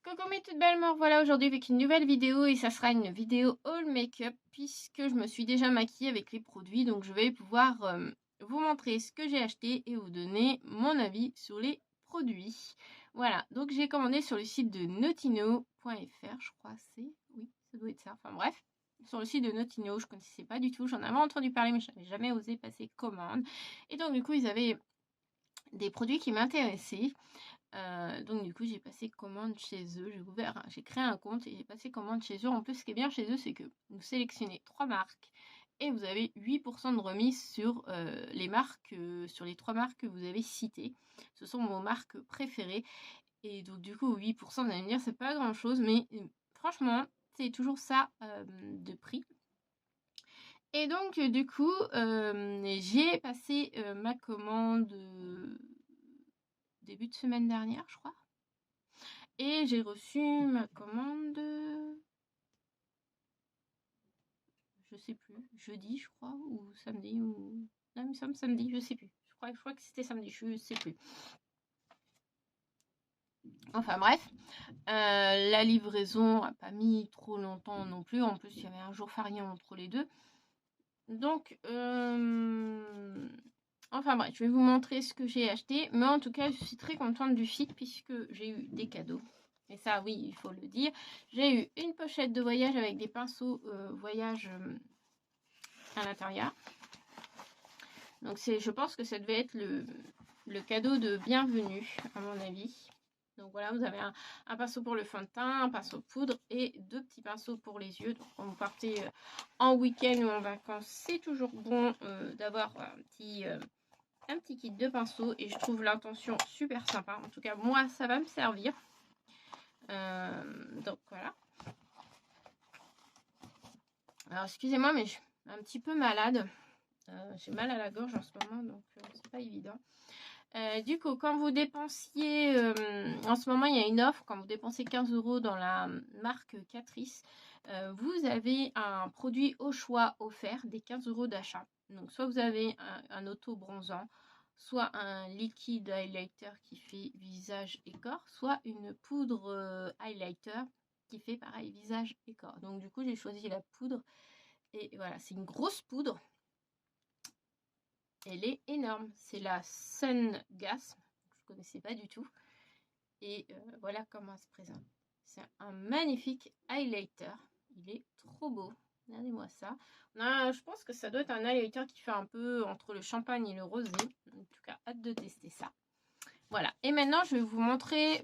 Coucou mes toutes belles, me revoilà aujourd'hui avec une nouvelle vidéo et ça sera une vidéo haul make-up puisque je me suis déjà maquillée avec les produits, donc je vais pouvoir vous montrer ce que j'ai acheté et vous donner mon avis sur les produits. Voilà, donc j'ai commandé sur le site de Notino.fr, je crois oui, ça doit être ça, enfin bref. Sur le site de Notino, je ne connaissais pas du tout, j'en avais entendu parler mais je n'avais jamais osé passer commande. Et donc du coup ils avaient des produits qui m'intéressaient. Donc du coup j'ai passé commande chez eux, j'ai créé un compte et j'ai passé commande chez eux. En plus ce qui est bien chez eux c'est que vous sélectionnez 3 marques et vous avez 8% de remise sur les marques, sur les 3 marques que vous avez citées. Ce sont vos marques préférées et donc du coup 8% vous allez me dire c'est pas grand chose mais franchement c'est toujours ça de prix. Et donc du coup j'ai passé ma commande début de semaine dernière je crois. Et j'ai reçu ma commande, je sais plus, jeudi je crois, ou samedi, ou... Non, il me semble samedi, je sais plus. Je crois que c'était samedi, je sais plus. Enfin bref, la livraison n'a pas mis trop longtemps non plus. En plus, il y avait un jour férié entre les deux. Donc, enfin bref, je vais vous montrer ce que j'ai acheté. Mais en tout cas, je suis très contente du site puisque j'ai eu des cadeaux. Et ça, oui, il faut le dire. J'ai eu une pochette de voyage avec des pinceaux voyage à l'intérieur. Donc, je pense que ça devait être le cadeau de bienvenue, à mon avis. Donc voilà, vous avez un pinceau pour le fond de teint, un pinceau poudre et 2 petits pinceaux pour les yeux. Donc quand vous partez en week-end ou en vacances, c'est toujours bon d'avoir un petit kit de pinceaux. Et je trouve l'intention super sympa. En tout cas, moi, ça va me servir. Donc voilà. Alors excusez-moi, mais je suis un petit peu malade. J'ai mal à la gorge en ce moment, donc c'est pas évident. Du coup, quand vous dépensiez, en ce moment il y a une offre, quand vous dépensez 15 € dans la marque Catrice, vous avez un produit au choix offert des 15 € d'achat. Donc soit vous avez un auto-bronzant, soit un liquide highlighter qui fait visage et corps, soit une poudre highlighter qui fait pareil visage et corps. Donc du coup j'ai choisi la poudre et voilà, c'est une grosse poudre. Elle est énorme. C'est la Sun Gas. Je ne connaissais pas du tout. Et voilà comment elle se présente. C'est un magnifique highlighter. Il est trop beau. Regardez-moi ça. Je pense que ça doit être un highlighter qui fait un peu entre le champagne et le rosé. En tout cas, hâte de tester ça. Voilà. Et maintenant, je vais vous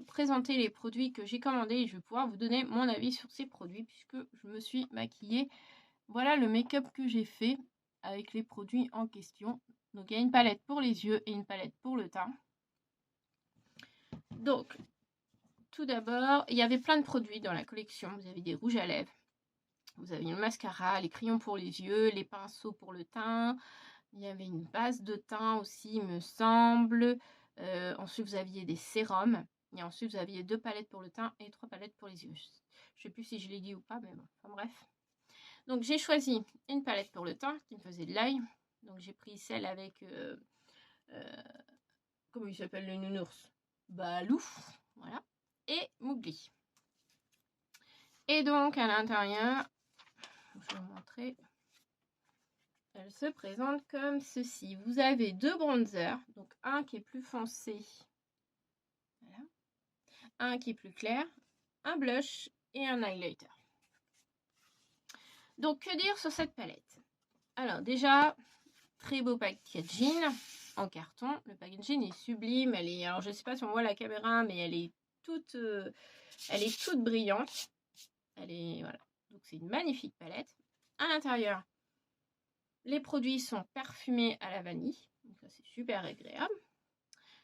présenter les produits que j'ai commandés. Et je vais pouvoir vous donner mon avis sur ces produits puisque je me suis maquillée. Voilà le make-up que j'ai fait avec les produits en question. Donc, il y a une palette pour les yeux et une palette pour le teint. Donc, tout d'abord, il y avait plein de produits dans la collection. Vous avez des rouges à lèvres, vous avez le mascara, les crayons pour les yeux, les pinceaux pour le teint. Il y avait une base de teint aussi, il me semble. Ensuite, vous aviez des sérums. Et ensuite, vous aviez 2 palettes pour le teint et 3 palettes pour les yeux. Je ne sais plus si je l'ai dit ou pas, mais bon, enfin bref. Donc, j'ai choisi une palette pour le teint qui me faisait de l'œil. Donc, j'ai pris celle avec... comment il s'appelle le nounours? Balou, voilà. Et Mowgli. Et donc, à l'intérieur, je vais vous montrer. Elle se présente comme ceci. Vous avez 2 bronzers. Donc, un qui est plus foncé. Voilà. Un qui est plus clair. Un blush et un highlighter. Donc, que dire sur cette palette? Alors, déjà, très beau packaging en carton. Le packaging est sublime. Elle est, alors je ne sais pas si on voit la caméra, mais elle est toute brillante. Elle est, voilà. Donc c'est une magnifique palette. À l'intérieur, les produits sont parfumés à la vanille. Donc ça c'est super agréable.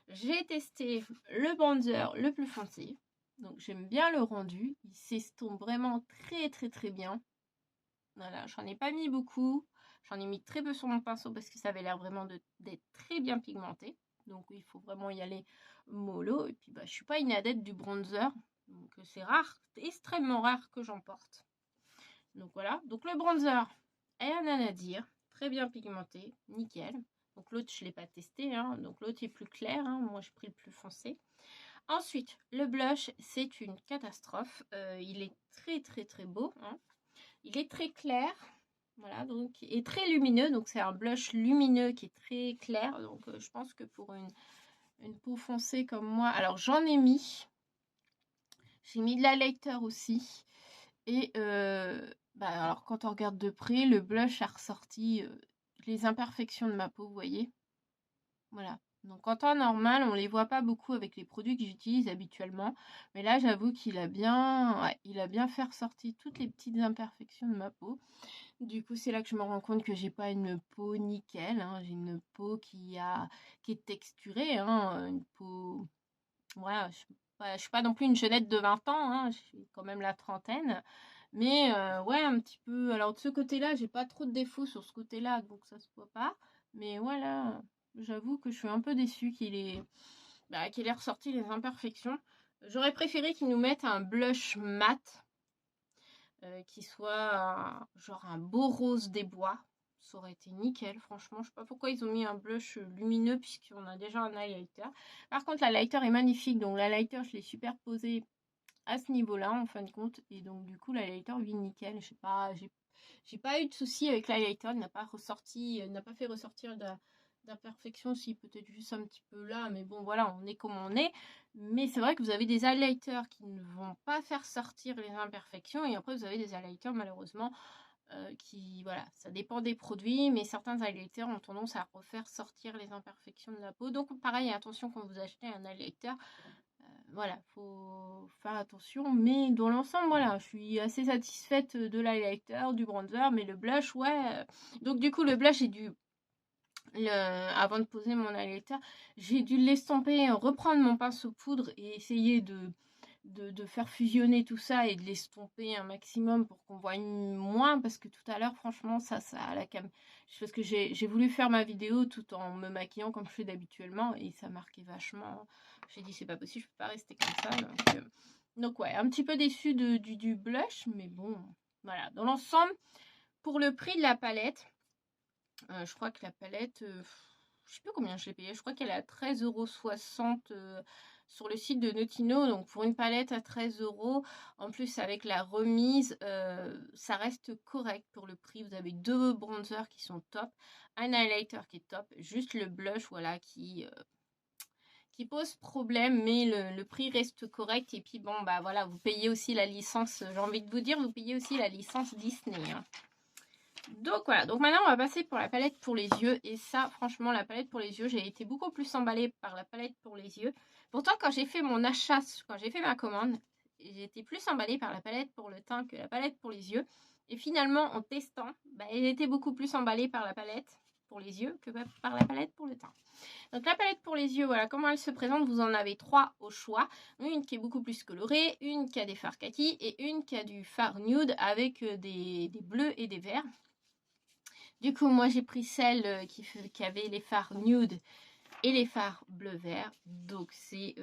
J'ai testé le bronzer le plus foncé. Donc j'aime bien le rendu. Il s'estompe vraiment très bien. Voilà, j'en ai pas mis beaucoup. J'en ai mis très peu sur mon pinceau parce que ça avait l'air vraiment d'être très bien pigmenté. Donc il faut vraiment y aller mollo. Et puis je suis pas une adepte du bronzer. Donc c'est rare, extrêmement rare que j'en porte. Donc voilà. Donc le bronzer, rien à dire. Très bien pigmenté, nickel. Donc l'autre, je ne l'ai pas testé, hein. Donc l'autre est plus clair, hein. Moi, j'ai pris le plus foncé. Ensuite, le blush, c'est une catastrophe. Il est très, très, très beau, hein. Il est très clair. Voilà, donc, et très lumineux. Donc, c'est un blush lumineux qui est très clair. Donc, je pense que pour une peau foncée comme moi... Alors, j'en ai mis. J'ai mis de l'highlighter aussi. Et alors, quand on regarde de près, le blush a ressorti les imperfections de ma peau, vous voyez. Voilà. Donc, en temps normal, on ne les voit pas beaucoup avec les produits que j'utilise habituellement. Mais là, j'avoue qu'il a bien, ouais, il a bien fait ressortir toutes les petites imperfections de ma peau. Du coup, c'est là que je me rends compte que j'ai pas une peau nickel, hein. J'ai une peau qui est texturée, hein. Une peau... Voilà, je suis pas non plus une jeunette de 20 ans, hein. J'ai quand même la trentaine. Mais ouais, un petit peu... Alors, de ce côté-là, j'ai pas trop de défauts sur ce côté-là, donc ça se voit pas. Mais voilà, j'avoue que je suis un peu déçue qu'il ait ressorti les imperfections. J'aurais préféré qu'il nous mette un blush mat. Qui soit genre un beau rose des bois. Ça aurait été nickel, franchement. Je sais pas pourquoi ils ont mis un blush lumineux puisqu'on a déjà un highlighter. Par contre, l'highlighter est magnifique. Donc, l'highlighter, je l'ai superposé à ce niveau-là, en fin de compte. Et donc, du coup, l'highlighter, lui, nickel. Je sais pas, j'ai pas eu de souci avec l'highlighter. Il n'a pas fait ressortir d'imperfection. Si, peut-être juste un petit peu là. Mais bon, voilà, on est comme on est. Mais c'est vrai que vous avez des highlighters qui ne vont pas faire sortir les imperfections. Et après, vous avez des highlighters, malheureusement, qui, voilà, ça dépend des produits. Mais certains highlighters ont tendance à refaire sortir les imperfections de la peau. Donc, pareil, attention quand vous achetez un highlighter. Voilà, faut faire attention. Mais dans l'ensemble, voilà, je suis assez satisfaite de l'highlighter, du bronzer. Mais le blush, ouais. Donc, du coup, le blush, avant de poser mon highlighter, j'ai dû l'estomper, reprendre mon pinceau poudre et essayer de faire fusionner tout ça et de l'estomper un maximum pour qu'on voit moins, parce que tout à l'heure, franchement, ça à la cam. Parce que j'ai voulu faire ma vidéo tout en me maquillant comme je fais d'habituellement et ça marquait vachement. J'ai dit, c'est pas possible, je peux pas rester comme ça. Donc ouais, un petit peu déçue du blush, mais bon, voilà. Dans l'ensemble, pour le prix de la palette, je crois que la palette, je sais plus combien je l'ai payée. Je crois qu'elle est à 13,60 € sur le site de Notino. Donc pour une palette à 13 €, en plus avec la remise, ça reste correct pour le prix. Vous avez 2 bronzers qui sont top, un highlighter qui est top, juste le blush, voilà, qui pose problème, mais le prix reste correct. Et puis bon, bah voilà, vous payez aussi la licence, j'ai envie de vous dire, vous payez aussi la licence Disney, hein. Donc voilà, donc maintenant on va passer pour la palette pour les yeux. Et ça, franchement, la palette pour les yeux, j'ai été beaucoup plus emballée par la palette pour les yeux. Pourtant, quand j'ai fait mon achat, quand j'ai fait ma commande, j'ai été plus emballée par la palette pour le teint que la palette pour les yeux. Et finalement, en testant, j'ai été beaucoup plus emballée par la palette pour les yeux que par la palette pour le teint. Donc la palette pour les yeux, voilà comment elle se présente. Vous en avez 3 au choix. Une qui est beaucoup plus colorée, une qui a des fards kaki et une qui a du fard nude avec des bleus et des verts. Du coup, moi, j'ai pris celle qui avait les fards nude et les fards bleu-vert. Donc, c'est...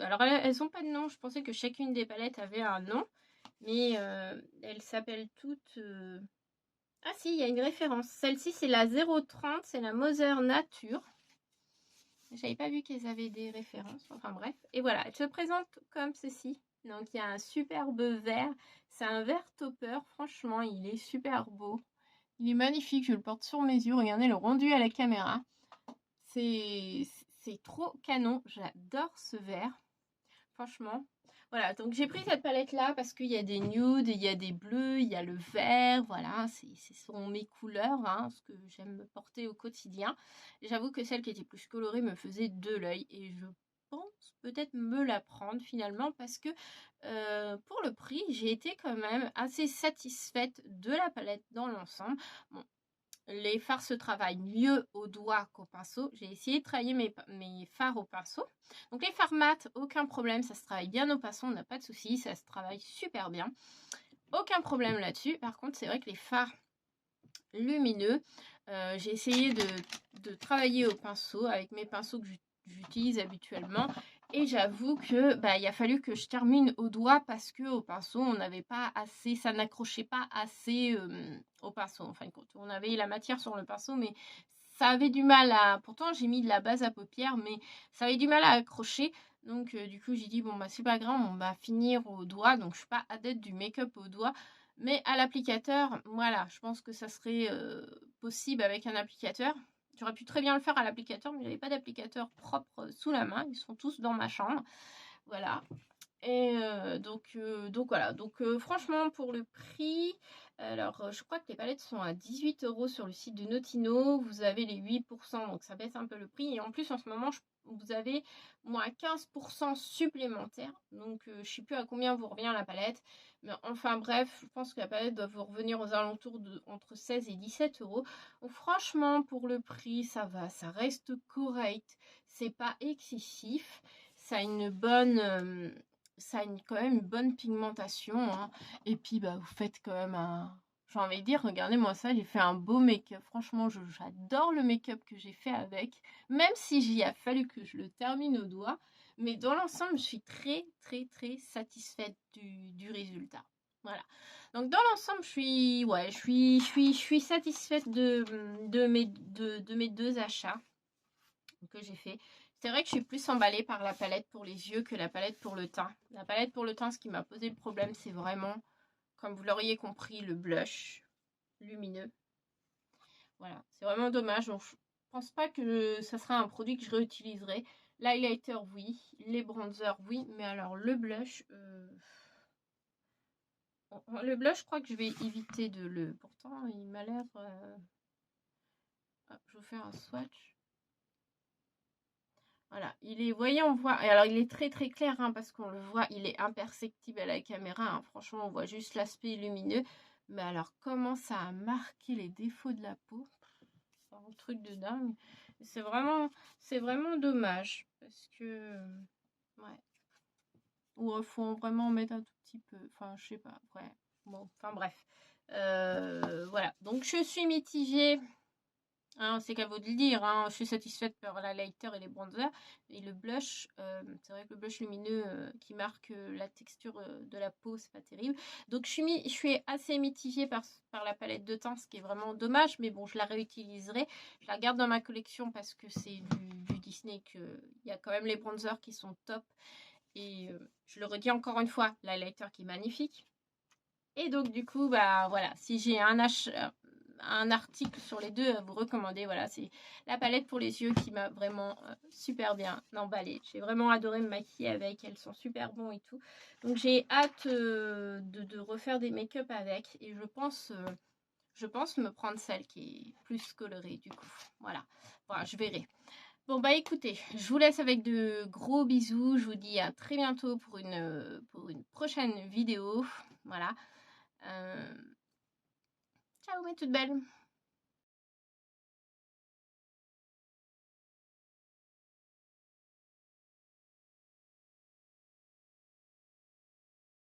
Alors, elles n'ont pas de nom. Je pensais que chacune des palettes avait un nom. Mais elles s'appellent toutes... Ah si, il y a une référence. Celle-ci, c'est la 030. C'est la Mother Nature. J'avais pas vu qu'elles avaient des références. Enfin, bref. Et voilà, elle se présente comme ceci. Donc, il y a un superbe vert. C'est un vert topper. Franchement, il est super beau. Il est magnifique, je le porte sur mes yeux. Regardez le rendu à la caméra. C'est trop canon. J'adore ce vert. Franchement. Voilà, donc j'ai pris cette palette-là parce qu'il y a des nudes, il y a des bleus, il y a le vert. Voilà, ce sont mes couleurs, hein, ce que j'aime porter au quotidien. J'avoue que celle qui était plus colorée me faisait de l'œil. Et je pense peut-être me la prendre finalement parce que pour le prix, j'ai été quand même assez satisfaite de la palette dans l'ensemble. Bon, les fards se travaillent mieux au doigt qu'au pinceau. J'ai essayé de travailler mes fards au pinceau. Donc les fards mat, aucun problème, ça se travaille bien au pinceau, on n'a pas de souci, ça se travaille super bien. Aucun problème là-dessus. Par contre, c'est vrai que les fards lumineux, j'ai essayé de travailler au pinceau avec mes pinceaux que j'utilise habituellement. Et j'avoue que il a fallu que je termine au doigt parce que au pinceau, on n'avait pas assez, ça n'accrochait pas assez au pinceau. En fin de compte, on avait la matière sur le pinceau, mais ça avait du mal à... Pourtant, j'ai mis de la base à paupières, mais ça avait du mal à accrocher. Donc, du coup, j'ai dit, bon, bah, c'est pas grave, on va finir au doigt. Donc, je suis pas adepte du make-up au doigt. Mais à l'applicateur, voilà, je pense que ça serait possible avec un applicateur. J'aurais pu très bien le faire à l'applicateur, mais il n'y avait pas d'applicateur propre sous la main. Ils sont tous dans ma chambre. Voilà. Et donc voilà. Donc franchement, pour le prix, alors je crois que les palettes sont à 18 € sur le site de Notino. Vous avez les 8%, donc ça baisse un peu le prix. Et en plus, en ce moment, vous avez moins 15% supplémentaire. Donc je ne sais plus à combien vous revient la palette. Mais enfin bref, je pense que la palette doit vous revenir aux alentours de entre 16 et 17 €. Donc franchement, pour le prix, ça va, ça reste correct. C'est pas excessif. Ça a une bonne... ça a quand même une bonne pigmentation. Hein. Et puis, bah, vous faites quand même un... J'ai envie de dire, regardez-moi ça, j'ai fait un beau make-up. Franchement, j'adore le make-up que j'ai fait avec. Même si j'y a fallu que je le termine au doigt. Mais dans l'ensemble, je suis très, très, très satisfaite du résultat. Voilà. Donc, dans l'ensemble, je suis satisfaite de mes deux achats que j'ai fait. C'est vrai que je suis plus emballée par la palette pour les yeux que la palette pour le teint. La palette pour le teint, ce qui m'a posé le problème, c'est vraiment, comme vous l'auriez compris, le blush lumineux. Voilà, c'est vraiment dommage. Donc, je pense pas que ça sera un produit que je réutiliserai. L'highlighter, oui. Les bronzers, oui. Mais alors, le blush... Le blush, je crois que je vais éviter de le... Pourtant, il m'a l'air... je vais faire un swatch. Voilà, il est, vous voyez, on voit, alors il est très très clair hein, parce qu'on le voit, il est imperceptible à la caméra, hein. Franchement on voit juste l'aspect lumineux, mais alors comment ça a marqué les défauts de la peau, c'est un truc de dingue, c'est vraiment dommage, parce que, ouais, ou il faut vraiment mettre un tout petit peu, enfin je sais pas, ouais, bon, enfin bref, voilà, donc je suis mitigée. Hein, c'est qu'à vous de le dire, hein. Je suis satisfaite par la lighter et les bronzers. Et le blush, c'est vrai que le blush lumineux qui marque la texture de la peau, c'est pas terrible. Donc je suis assez mitigée par la palette de teint, ce qui est vraiment dommage. Mais bon, je la réutiliserai. Je la garde dans ma collection parce que c'est du Disney, qu'il y a quand même les bronzers qui sont top. Et je le redis encore une fois, la lighter qui est magnifique. Et donc du coup, bah voilà, si j'ai un article sur les deux à vous recommander, voilà, c'est la palette pour les yeux qui m'a vraiment super bien emballée. J'ai vraiment adoré me maquiller avec, elles sont super bons et tout. Donc j'ai hâte de refaire des make-up avec et je pense me prendre celle qui est plus colorée du coup. Voilà, je verrai. Bon bah écoutez, je vous laisse avec de gros bisous. Je vous dis à très bientôt pour une prochaine vidéo. Voilà. Ciao mes toutes belles.